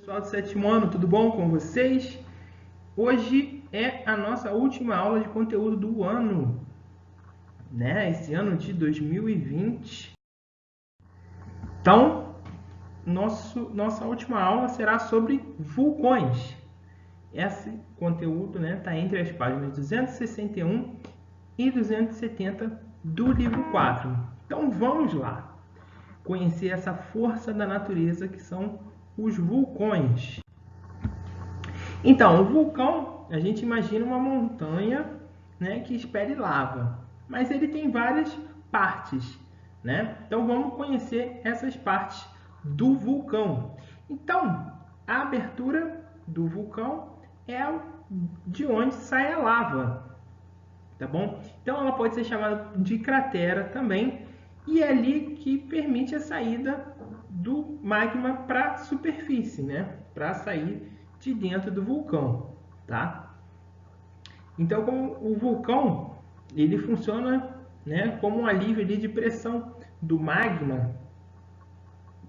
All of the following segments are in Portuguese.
Pessoal do sétimo ano, tudo bom com vocês? Hoje é a nossa última aula de conteúdo do ano, né? Esse ano de 2020. Então, nossa última aula será sobre vulcões. Esse conteúdo, né, está entre as páginas 261 e 270 do livro 4. Então, vamos lá conhecer essa força da natureza que são os vulcões. Então, o vulcão, a gente imagina uma montanha, né, que espere lava, mas ele tem várias partes, né? Então, vamos conhecer essas partes do vulcão. Então, a abertura do vulcão é de onde sai a lava, tá bom? Então, ela pode ser chamada de cratera também, e é ali que permite a saída do magma para a superfície, né? Para sair de dentro do vulcão, tá? Então, como o vulcão, ele funciona, né, como um alívio ali de pressão do magma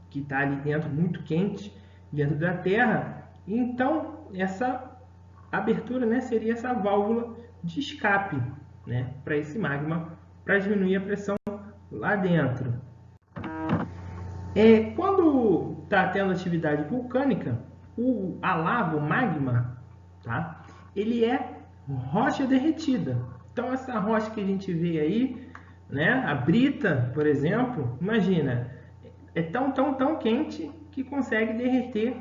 que está ali dentro, muito quente, dentro da Terra. Então, essa abertura, né, seria essa válvula de escape, né, para esse magma, para diminuir a pressão lá dentro. Quando está tendo atividade vulcânica, a lava, o magma, tá? Ele é rocha derretida. Então, essa rocha que a gente vê aí, né? A brita, por exemplo, imagina, é tão quente que consegue derreter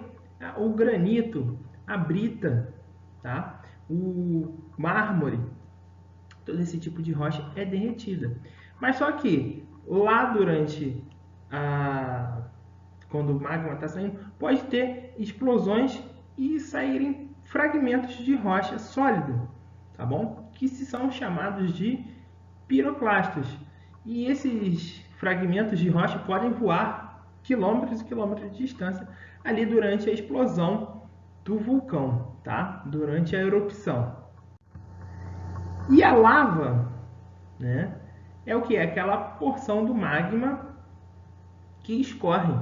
o granito, a brita, tá? O mármore, todo esse tipo de rocha é derretida. Mas só que lá durante quando o magma está saindo, pode ter explosões e saírem fragmentos de rocha sólida, tá bom? Que são chamados de piroclastos. E esses fragmentos de rocha podem voar quilômetros e quilômetros de distância ali durante a explosão do vulcão, tá? Durante a erupção. E a lava, né, é o que? É aquela porção do magma que escorre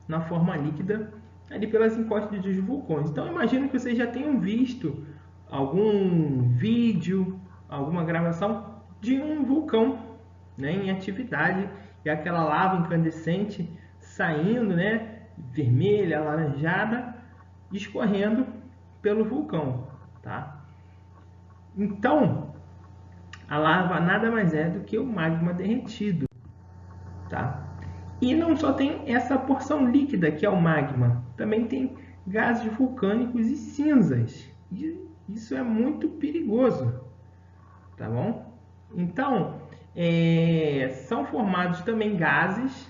na forma líquida ali pelas encostas dos vulcões. Então, imagino que vocês já tenham visto algum vídeo, alguma gravação de um vulcão, né, em atividade, e aquela lava incandescente saindo, né, vermelha, alaranjada, escorrendo pelo vulcão, tá? Então, a lava nada mais é do que o magma derretido, tá? E não só tem essa porção líquida que é o magma, também tem gases vulcânicos e cinzas. E isso é muito perigoso, tá bom? Então, são formados também gases,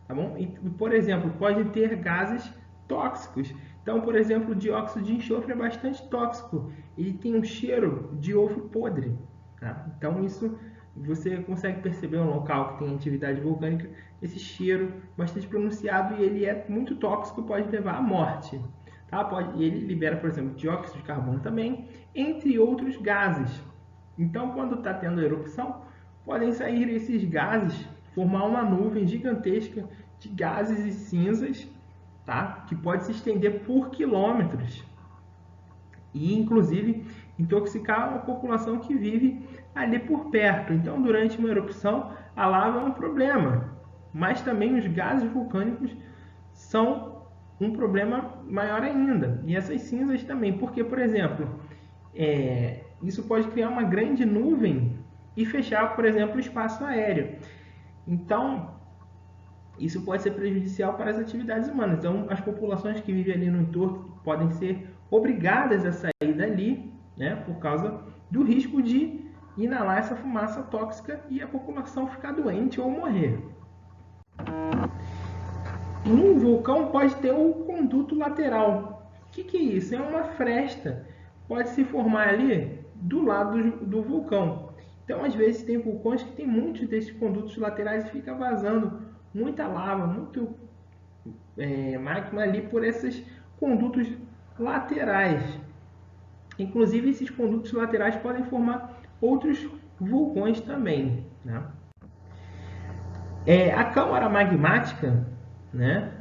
tá bom? E, por exemplo, pode ter gases tóxicos. Então, por exemplo, o dióxido de enxofre é bastante tóxico. Ele tem um cheiro de ovo podre, tá? Então, isso você consegue perceber um local que tem atividade vulcânica, esse cheiro bastante pronunciado, e ele é muito tóxico, pode levar à morte. Tá? Ele libera, por exemplo, dióxido de carbono também, entre outros gases. Então, quando está tendo erupção, podem sair esses gases, formar uma nuvem gigantesca de gases e cinzas, tá? Que pode se estender por quilômetros e, inclusive, intoxicar a população que vive ali por perto. Então, durante uma erupção, a lava é um problema, mas também os gases vulcânicos são um problema maior ainda. E essas cinzas também, porque, por exemplo, isso pode criar uma grande nuvem e fechar, por exemplo, o espaço aéreo. Então, isso pode ser prejudicial para as atividades humanas. Então, as populações que vivem ali no entorno podem ser obrigadas a sair dali, né, por causa do risco de inalar essa fumaça tóxica e a população ficar doente ou morrer. Um vulcão pode ter um conduto lateral. O que é isso? É uma fresta. Pode se formar ali do lado do vulcão. Então, às vezes, tem vulcões que tem muitos desses condutos laterais e fica vazando muita lava, muito magma ali por esses condutos laterais. Inclusive, esses condutos laterais podem formar outros vulcões também, né? A câmara magmática, né,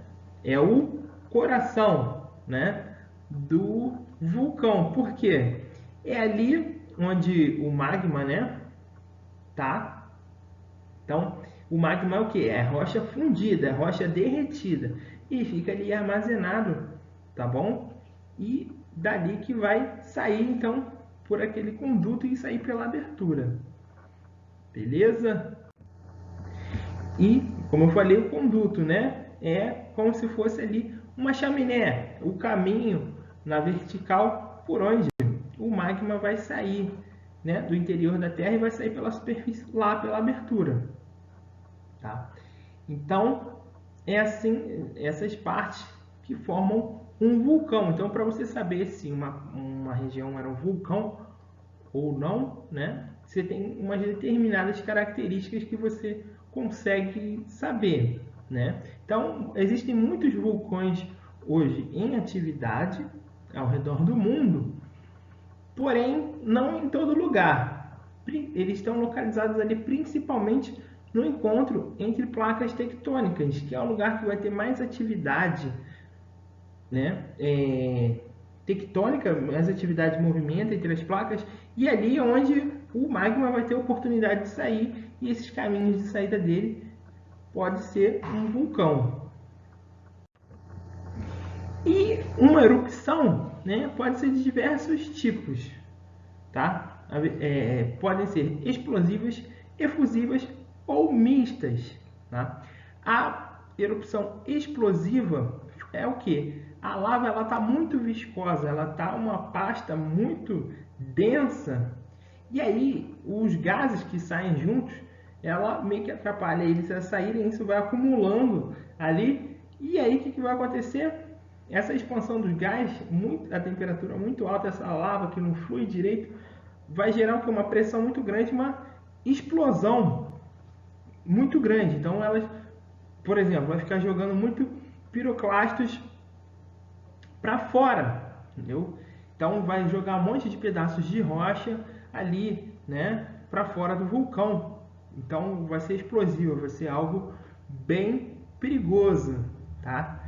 é o coração né, do vulcão. Por quê? É ali onde o magma, né, tá? Então, o magma é o que? É rocha fundida, é rocha derretida e fica ali armazenado, tá bom? E dali que vai sair então por aquele conduto e sair pela abertura. Beleza? E, como eu falei, o conduto, né? É como se fosse ali uma chaminé, o caminho na vertical por onde o magma vai sair, né, do interior da Terra e vai sair pela superfície lá pela abertura, tá? Então, é assim, essas partes que formam um vulcão. Então, para você saber se uma região era um vulcão ou não, né, você tem umas determinadas características que você consegue saber, né? Então, existem muitos vulcões hoje em atividade ao redor do mundo, porém não em todo lugar. Eles estão localizados ali principalmente no encontro entre placas tectônicas, que é o lugar que vai ter mais atividade, né? Tectônica, mais atividade de movimento entre as placas, e ali é onde o magma vai ter oportunidade de sair, e esses caminhos de saída dele pode ser um vulcão. E uma erupção, né, pode ser de diversos tipos, tá? Podem ser explosivas, efusivas ou mistas, tá? A erupção explosiva é o que? A lava ela está muito viscosa, ela está uma pasta muito densa, e aí os gases que saem juntos, ela meio que atrapalha eles a saírem, isso vai acumulando ali, e aí o que vai acontecer? Essa expansão dos gases, a temperatura muito alta, essa lava que não flui direito, vai gerar uma pressão muito grande, uma explosão muito grande. Então elas, por exemplo, vai ficar jogando muito piroclastos para fora, entendeu? Então vai jogar um monte de pedaços de rocha ali, né, para fora do vulcão. Então vai ser explosivo, vai ser algo bem perigoso, tá?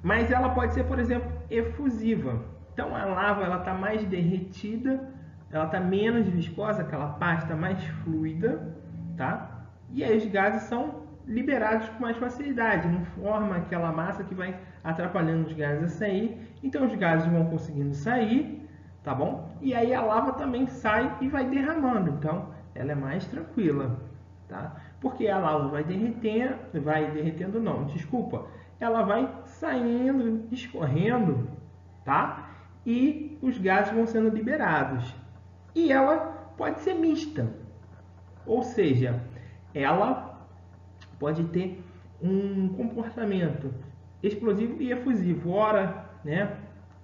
Mas ela pode ser, por exemplo, efusiva. Então a lava ela está mais derretida, ela está menos viscosa, aquela pasta mais fluida, tá? E aí os gases são liberados com mais facilidade, não forma aquela massa que vai atrapalhando os gases a sair. Então os gases vão conseguindo sair, tá bom? E aí a lava também sai e vai derramando. Então ela é mais tranquila, tá? Porque a lava vai derretendo não, desculpa, ela vai saindo, escorrendo, tá? E os gases vão sendo liberados. E ela pode ser mista, ou seja, ela pode ter um comportamento explosivo e efusivo. Ora, né,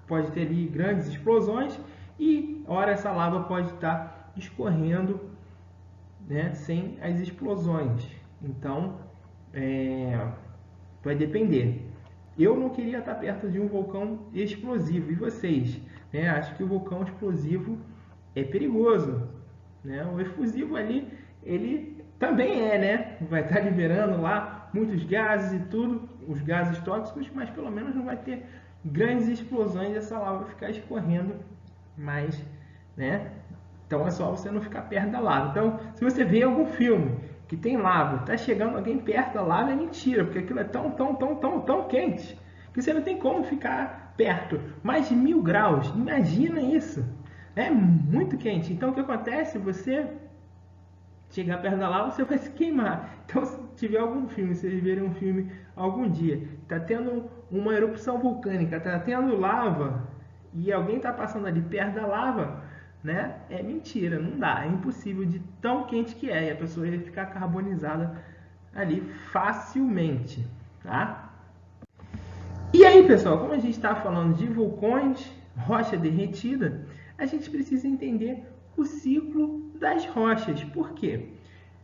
pode ter ali grandes explosões e ora essa lava pode estar escorrendo, né, sem as explosões. Então, vai depender. Eu não queria estar perto de um vulcão explosivo. E vocês? Né? Acho que o vulcão explosivo é perigoso. Né? O efusivo ali, ele também né? Vai estar liberando lá muitos gases e tudo, os gases tóxicos, mas pelo menos não vai ter grandes explosões e essa lava vai ficar escorrendo mais, né? Então é só você não ficar perto da lava. Então, se você vê algum filme que tem lava, tá chegando alguém perto da lava, é mentira, porque aquilo é tão quente que você não tem como ficar perto. Mais de 1000 graus, imagina isso. É muito quente. Então o que acontece? Você chegar perto da lava, você vai se queimar. Então, se tiver algum filme, se vocês verem um filme algum dia, tá tendo uma erupção vulcânica, tá tendo lava e alguém tá passando ali perto da lava, né? É mentira, não dá, é impossível de tão quente que é, e a pessoa ia ficar carbonizada ali facilmente, tá? E aí, pessoal, como a gente está falando de vulcões, rocha derretida, a gente precisa entender o ciclo das rochas. Por quê?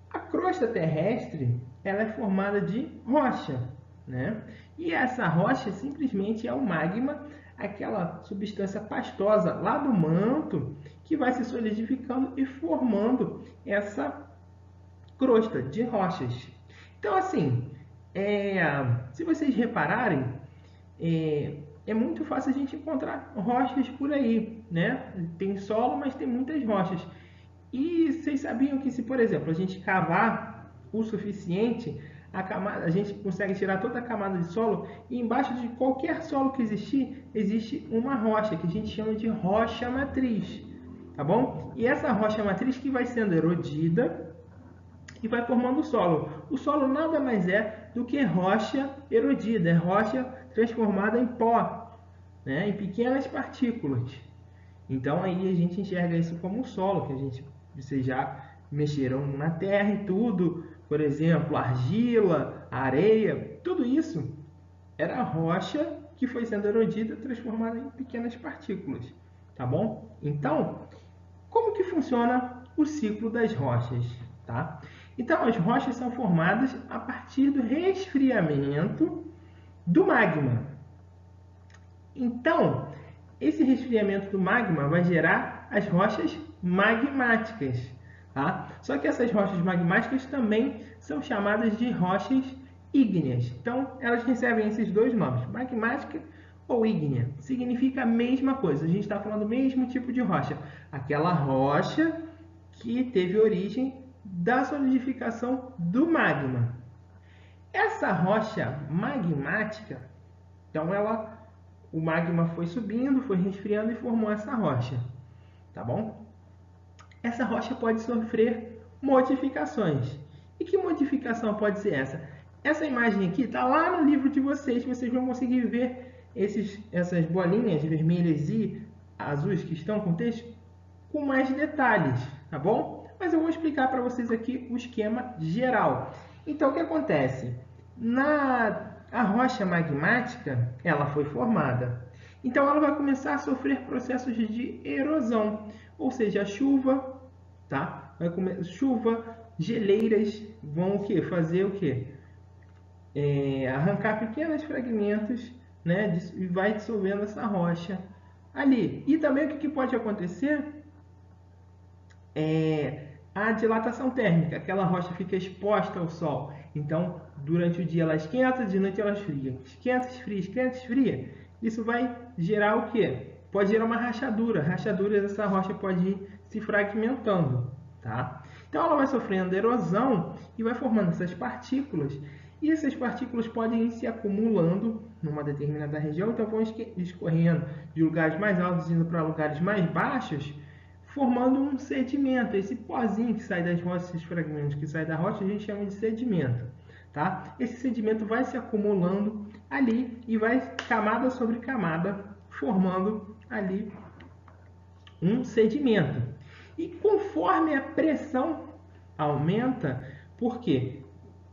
A crosta terrestre ela é formada de rocha, né? E essa rocha simplesmente é o magma, aquela substância pastosa lá do manto que vai se solidificando e formando essa crosta de rochas. Então, assim, se vocês repararem, é muito fácil a gente encontrar rochas por aí, né? Tem solo, mas tem muitas rochas. E vocês sabiam que se, por exemplo, a gente cavar o suficiente, a gente consegue tirar toda a camada de solo e embaixo de qualquer solo que existir, existe uma rocha que a gente chama de rocha matriz, tá bom? E essa rocha matriz que vai sendo erodida e vai formando o solo. O solo nada mais é do que rocha erodida, é rocha transformada em pó, né? Em pequenas partículas. Então aí a gente enxerga isso como solo, que vocês já mexeram na terra e tudo, por exemplo, argila, areia, tudo isso era rocha que foi sendo erodida, transformada em pequenas partículas, tá bom? Então, como que funciona o ciclo das rochas, tá? Então, as rochas são formadas a partir do resfriamento do magma. Então, esse resfriamento do magma vai gerar as rochas magmáticas, tá? Só que essas rochas magmáticas também são chamadas de rochas ígneas. Então, elas recebem esses dois nomes, magmática ou ígnea. Significa a mesma coisa, a gente está falando do mesmo tipo de rocha. Aquela rocha que teve origem da solidificação do magma. Essa rocha magmática, então o magma foi subindo, foi resfriando e formou essa rocha, tá bom? Essa rocha pode sofrer modificações. E que modificação pode ser essa? Essa imagem aqui está lá no livro de vocês vão conseguir ver essas bolinhas vermelhas e azuis que estão com texto com mais detalhes, tá bom? Mas eu vou explicar para vocês aqui o esquema geral. Então, o que acontece? A rocha magmática, ela foi formada. Então, ela vai começar a sofrer processos de erosão, ou seja, a chuva, tá? Chuva, geleiras vão o quê? Fazer o quê? Arrancar pequenos fragmentos, né? E vai dissolvendo essa rocha ali. E também o que pode acontecer é a dilatação térmica. Aquela rocha fica exposta ao sol. Então, durante o dia ela esquenta, de noite ela esfria. Esquenta, esfria, esquenta, esfria. Isso vai gerar o quê? Pode gerar uma rachadura. Rachaduras, essa rocha pode ir se fragmentando, tá? Então, ela vai sofrendo erosão e vai formando essas partículas. E essas partículas podem ir se acumulando numa determinada região, então vão escorrendo de lugares mais altos indo para lugares mais baixos, formando um sedimento. Esse pozinho que sai das rochas, esses fragmentos que saem da rocha, a gente chama de sedimento, tá? Esse sedimento vai se acumulando ali e vai camada sobre camada formando ali um sedimento. E conforme a pressão aumenta, por quê?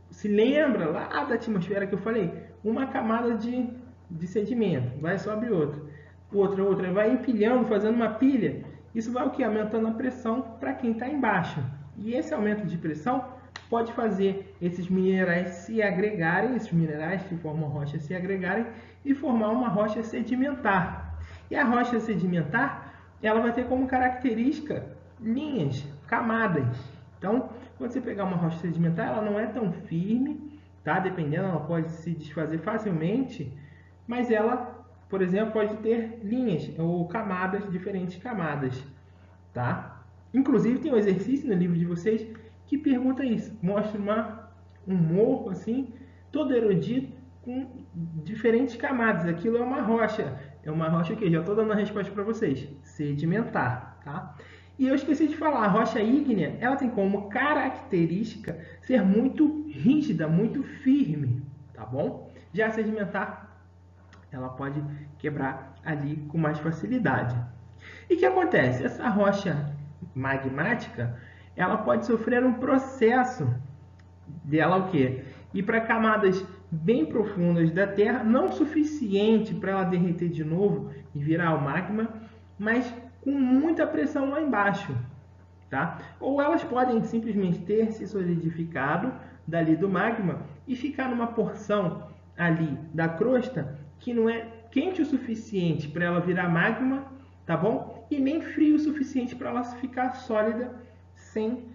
Se lembra lá da atmosfera que eu falei? Uma camada de sedimento, vai sobre outra, vai empilhando, fazendo uma pilha. Isso vai o que? Aumentando a pressão para quem está embaixo. E esse aumento de pressão pode fazer esses minerais se agregarem, esses minerais que formam rocha se agregarem e formar uma rocha sedimentar. E a rocha sedimentar, ela vai ter como característica linhas, camadas. Então, quando você pegar uma rocha sedimentar, ela não é tão firme, tá? Dependendo, ela pode se desfazer facilmente, mas ela, por exemplo, pode ter linhas ou camadas, diferentes camadas, tá? Inclusive, tem um exercício no livro de vocês que pergunta isso. Mostra um morro assim, todo erodido, com diferentes camadas. Aquilo é uma rocha. É uma rocha que já estou dando a resposta para vocês. Sedimentar, tá? E eu esqueci de falar, a rocha ígnea, ela tem como característica ser muito rígida, muito firme, tá bom? Já a sedimentar, ela pode quebrar ali com mais facilidade. E o que acontece? Essa rocha magmática, ela pode sofrer um processo dela o quê? Ir para camadas bem profundas da Terra, não suficiente para ela derreter de novo e virar o magma, mas com muita pressão lá embaixo, tá? Ou elas podem simplesmente ter se solidificado dali do magma e ficar numa porção ali da crosta que não é quente o suficiente para ela virar magma, tá bom? E nem frio o suficiente para ela ficar sólida sem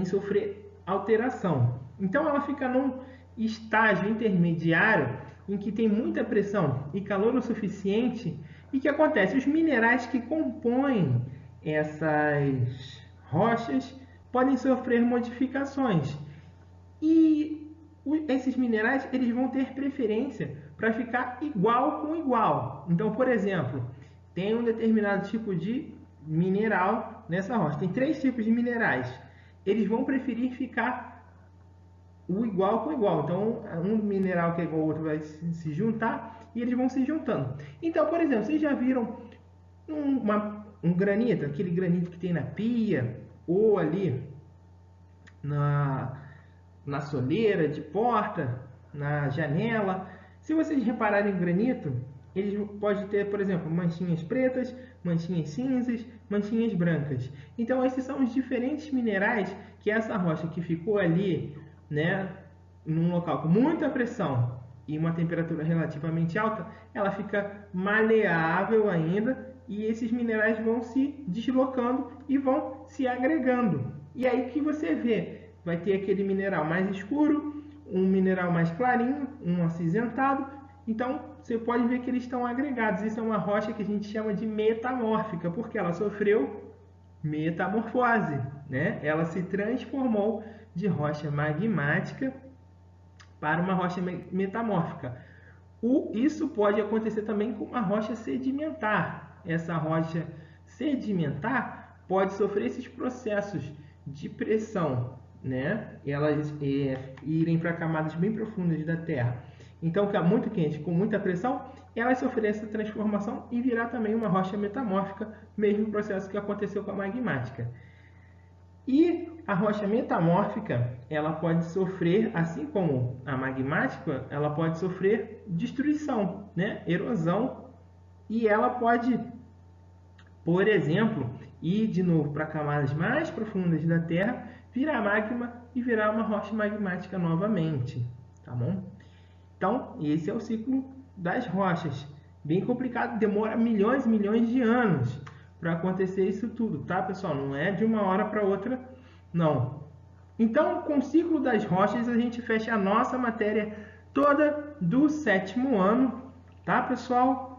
sofrer alteração. Então ela fica num estágio intermediário em que tem muita pressão e calor o suficiente, e que acontece? Os minerais que compõem essas rochas podem sofrer modificações. E esses minerais eles vão ter preferência para ficar igual com igual. Então, por exemplo, tem um determinado tipo de mineral nessa rocha. Tem 3 tipos de minerais. Eles vão preferir ficar o igual com igual. Então, um mineral que é igual ao outro vai se juntar e eles vão se juntando. Então, por exemplo, vocês já viram um granito, aquele granito que tem na pia ou ali na soleira de porta, na janela. Se vocês repararem o granito, ele pode ter, por exemplo, manchinhas pretas, manchinhas cinzas, manchinhas brancas. Então, esses são os diferentes minerais que essa rocha que ficou ali, né, num local com muita pressão e uma temperatura relativamente alta, ela fica maleável ainda e esses minerais vão se deslocando e vão se agregando. E aí que você vê, vai ter aquele mineral mais escuro, um mineral mais clarinho, um acinzentado. Então, você pode ver que eles estão agregados. Isso é uma rocha que a gente chama de metamórfica, porque ela sofreu metamorfose, né? Ela se transformou de rocha magmática para uma rocha metamórfica. Isso pode acontecer também com uma rocha sedimentar. Essa rocha sedimentar pode sofrer esses processos de pressão, né? Elas irem para camadas bem profundas da Terra. Então, que é muito quente, com muita pressão, elas sofrem essa transformação e virar também uma rocha metamórfica, mesmo processo que aconteceu com a magmática. E a rocha metamórfica, ela pode sofrer, assim como a magmática, ela pode sofrer destruição, né? Erosão, e ela pode, por exemplo, ir de novo para camadas mais profundas da Terra, virar magma e virar uma rocha magmática novamente, tá bom? Então, esse é o ciclo das rochas. Bem complicado, demora milhões e milhões de anos para acontecer isso tudo, tá, pessoal? Não é de uma hora para outra, não. Então, com o ciclo das rochas, a gente fecha a nossa matéria toda do 7º ano, tá, pessoal?